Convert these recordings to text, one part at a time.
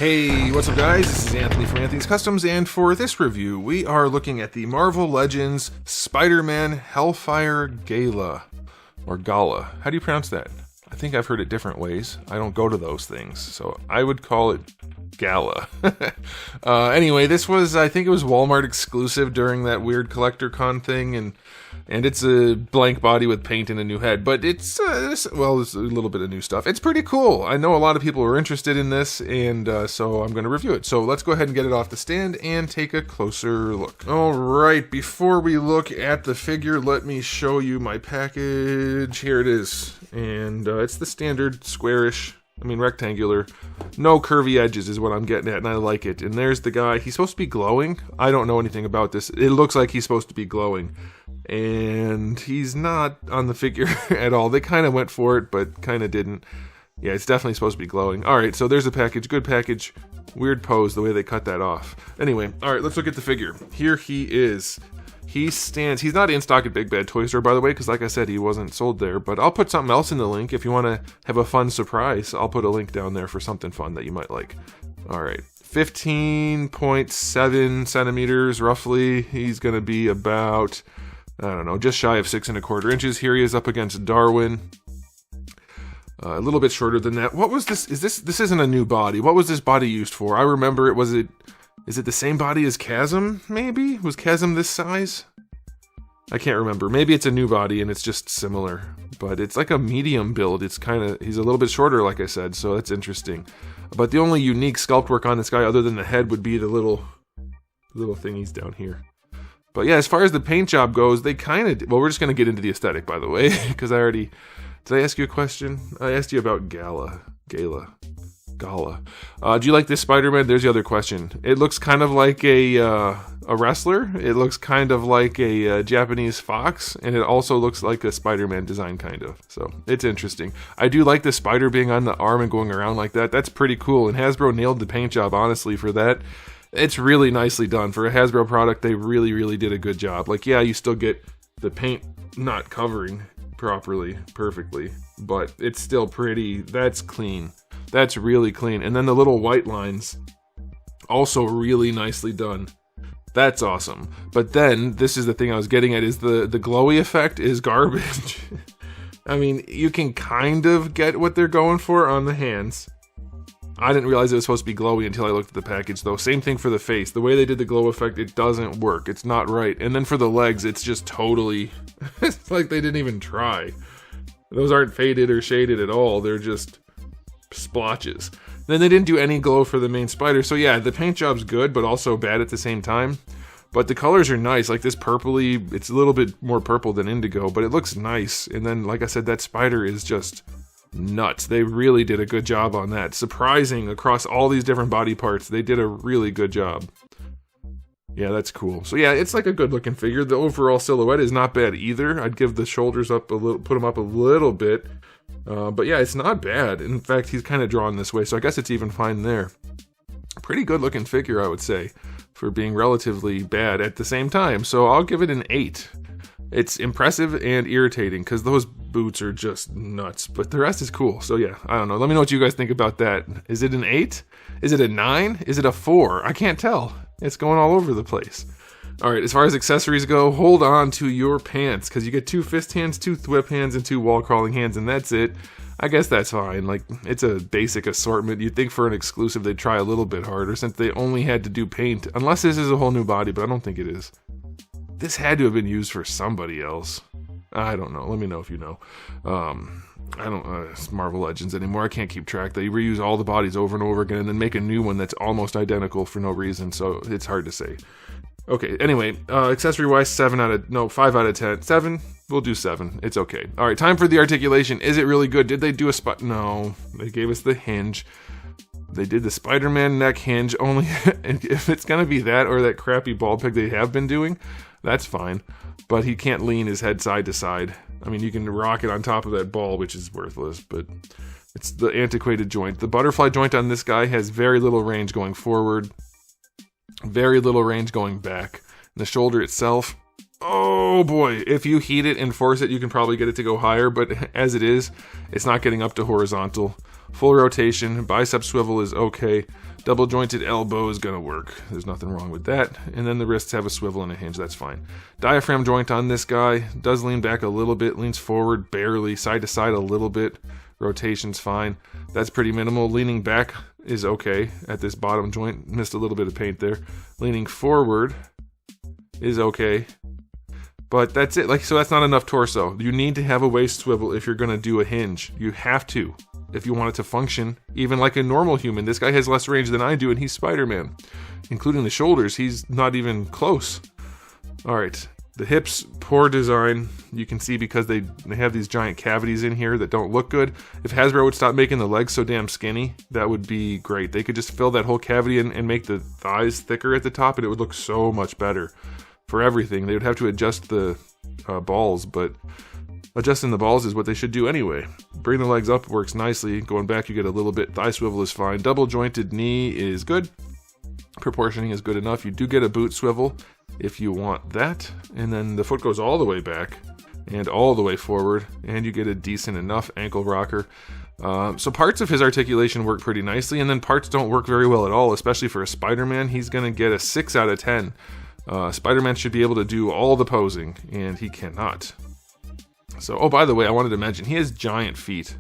Hey, what's up guys? This is Anthony from Anthony's Customs, and for this review, we are looking at the Marvel Legends Spider-Man Hellfire Gala. Or Gala. How do you pronounce that? I think I've heard it different ways. I don't go to those things, so I would call it Gala. Anyway, this was, I think it was Walmart exclusive during that weird collector con thing, and it's a blank body with paint and a new head, but it's a little bit of new stuff. It's pretty cool. I know a lot of people are interested in this, and so I'm going to review it. So let's go ahead and get it off the stand and take a closer look. Alright, before we look at the figure, let me show you my package. Here it is, and it's the standard squarish, rectangular, no curvy edges is what I'm getting at, and I like it. And there's the guy. He's supposed to be glowing. I don't know anything about this. It looks like he's supposed to be glowing, and he's not on the figure at all. They kind of went for it, but kind of didn't. Yeah, it's definitely supposed to be glowing. Alright, so there's a package. Good package. Weird pose, the way they cut that off. Anyway, alright, let's look at the figure. Here he is. He stands, he's not in stock at Big Bad Toy Store, by the way, because like I said, he wasn't sold there, but I'll put something else in the link if you want to have a fun surprise. I'll put a link down there for something fun that you might like. Alright, 15.7 centimeters, roughly. He's going to be about, I don't know, just shy of 6 1/4 inches. Here he is up against Darwin. A little bit shorter than that. What was this? This isn't a new body. What was this body used for? I remember it, is it the same body as Chasm, maybe? Was Chasm this size? I can't remember. Maybe it's a new body and it's just similar. But it's like a medium build. He's a little bit shorter, like I said, so that's interesting. But the only unique sculpt work on this guy, other than the head, would be the little thingies down here. But yeah, as far as the paint job goes, they kind of... Well, we're just going to get into the aesthetic, by the way, because I already... Did I ask you a question? I asked you about Gala. Do you like this Spider-Man? There's the other question. It looks kind of like a wrestler. It looks kind of like a Japanese fox, and it also looks like a Spider-Man design, kind of. So it's interesting. I do like the spider being on the arm and going around like that. That's pretty cool, and Hasbro nailed the paint job, honestly, for that. It's really nicely done. For a Hasbro product, they really, really did a good job. Like, yeah, you still get the paint not covering perfectly, but it's still pretty. That's clean. That's really clean. And then the little white lines, also really nicely done. That's awesome. But then, this is the thing I was getting at, is the glowy effect is garbage. You can kind of get what they're going for on the hands. I didn't realize it was supposed to be glowy until I looked at the package, though. Same thing for the face. The way they did the glow effect, it doesn't work. It's not right. And then for the legs, it's just totally... it's like they didn't even try. Those aren't faded or shaded at all. They're just splotches. Then they didn't do any glow for the main spider. So yeah, the paint job's good, but also bad at the same time. But the colors are nice. Like this purpley, it's a little bit more purple than indigo, but it looks nice. And then, like I said, that spider is just... nuts. They really did a good job on that. Surprising across all these different body parts. They did a really good job. Yeah, that's cool. So yeah, it's like a good looking figure. The overall silhouette is not bad either. I'd give the shoulders up a little, put them up a little bit. But yeah, it's not bad. In fact, he's kind of drawn this way, so I guess it's even fine there. Pretty good looking figure, I would say, for being relatively bad at the same time. So I'll give it an 8. It's impressive and irritating because those boots are just nuts, but the rest is cool. So yeah, I don't know. Let me know what you guys think about that. Is it an 8? Is it a 9? Is it a 4? I can't tell. It's going all over the place. Alright, as far as accessories go, hold on to your pants because you get 2 fist hands, 2 whip hands, and 2 wall crawling hands, and that's it. I guess that's fine. Like, it's a basic assortment. You'd think for an exclusive they'd try a little bit harder since they only had to do paint. Unless this is a whole new body, but I don't think it is. This had to have been used for somebody else. I don't know. Let me know if you know. I don't it's Marvel Legends anymore. I can't keep track. They reuse all the bodies over and over again and then make a new one that's almost identical for no reason, so it's hard to say. Okay, anyway, accessory-wise, 5 out of 10. 7? We'll do 7. It's okay. Alright, time for the articulation. Is it really good? Did they do a spot? No. They gave us the hinge. They did the Spider-Man neck hinge, only if it's gonna be that or that crappy ball peg they have been doing, that's fine. But he can't lean his head side to side. You can rock it on top of that ball, which is worthless, but it's the antiquated joint. The butterfly joint on this guy has very little range going forward, very little range going back. And the shoulder itself, Oh boy, if you heat it and force it, you can probably get it to go higher, but as it is, it's not getting up to horizontal. Full rotation, bicep swivel is okay. Double jointed elbow is gonna work. There's nothing wrong with that. And then the wrists have a swivel and a hinge, that's fine. Diaphragm joint on this guy does lean back a little bit, leans forward barely, side to side a little bit. Rotation's fine. That's pretty minimal. Leaning back is okay at this bottom joint. Missed a little bit of paint there. Leaning forward is okay. But that's it. So that's not enough torso. You need to have a waist swivel if you're going to do a hinge. You have to, if you want it to function, even like a normal human. This guy has less range than I do, and he's Spider-Man. Including the shoulders, he's not even close. All right, the hips, poor design. You can see because they have these giant cavities in here that don't look good. If Hasbro would stop making the legs so damn skinny, that would be great. They could just fill that whole cavity and make the thighs thicker at the top, and it would look so much better. For everything, they would have to adjust the balls, but adjusting the balls is what they should do anyway. Bring the legs up works nicely. Going back, you get a little bit. Thigh swivel is fine. Double jointed knee is good. Proportioning is good enough. You do get a boot swivel if you want that. And then the foot goes all the way back and all the way forward, and you get a decent enough ankle rocker. So parts of his articulation work pretty nicely, and then parts don't work very well at all, especially for a Spider-Man. He's going to get a 6 out of 10. Spider-Man should be able to do all the posing, and he cannot. So, oh, by the way, I wanted to mention, he has giant feet.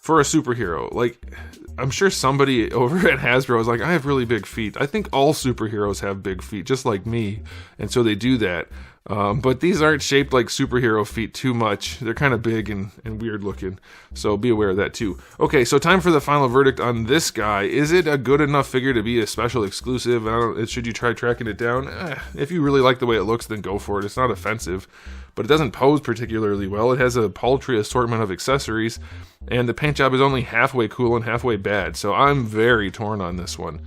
For a superhero. Like, I'm sure somebody over at Hasbro is like, I have really big feet. I think all superheroes have big feet, just like me, and so they do that. But these aren't shaped like superhero feet too much. They're kind of big and weird looking, so be aware of that too. Okay, so time for the final verdict on this guy. Is it a good enough figure to be a special exclusive? Should you try tracking it down? If you really like the way it looks, then go for it. It's not offensive, but it doesn't pose particularly well. It has a paltry assortment of accessories, and the paint job is only halfway cool and halfway bad, so I'm very torn on this one.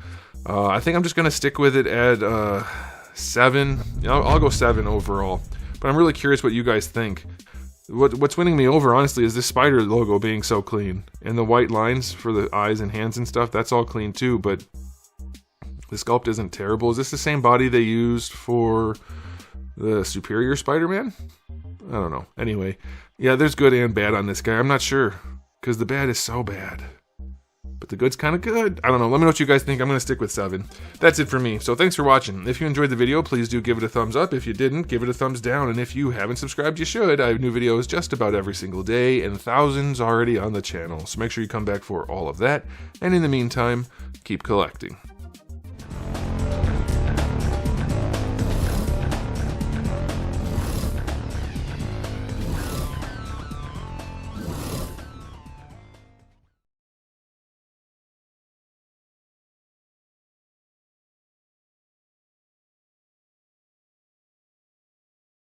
I think I'm just going to stick with it at 7. I'll go 7 overall, but I'm really curious what you guys think. What's winning me over, honestly, is this spider logo being so clean, and the white lines for the eyes and hands and stuff, that's all clean too, but the sculpt isn't terrible. Is this the same body they used for the Superior Spider-Man? I don't know. Anyway, yeah, there's good and bad on this guy. I'm not sure, because the bad is so bad, but the good's kind of good. I don't know. Let me know what you guys think. I'm going to stick with 7. That's it for me. So thanks for watching. If you enjoyed the video, please do give it a thumbs up. If you didn't, give it a thumbs down. And if you haven't subscribed, you should. I have new videos just about every single day, and thousands already on the channel. So make sure you come back for all of that. And in the meantime, keep collecting.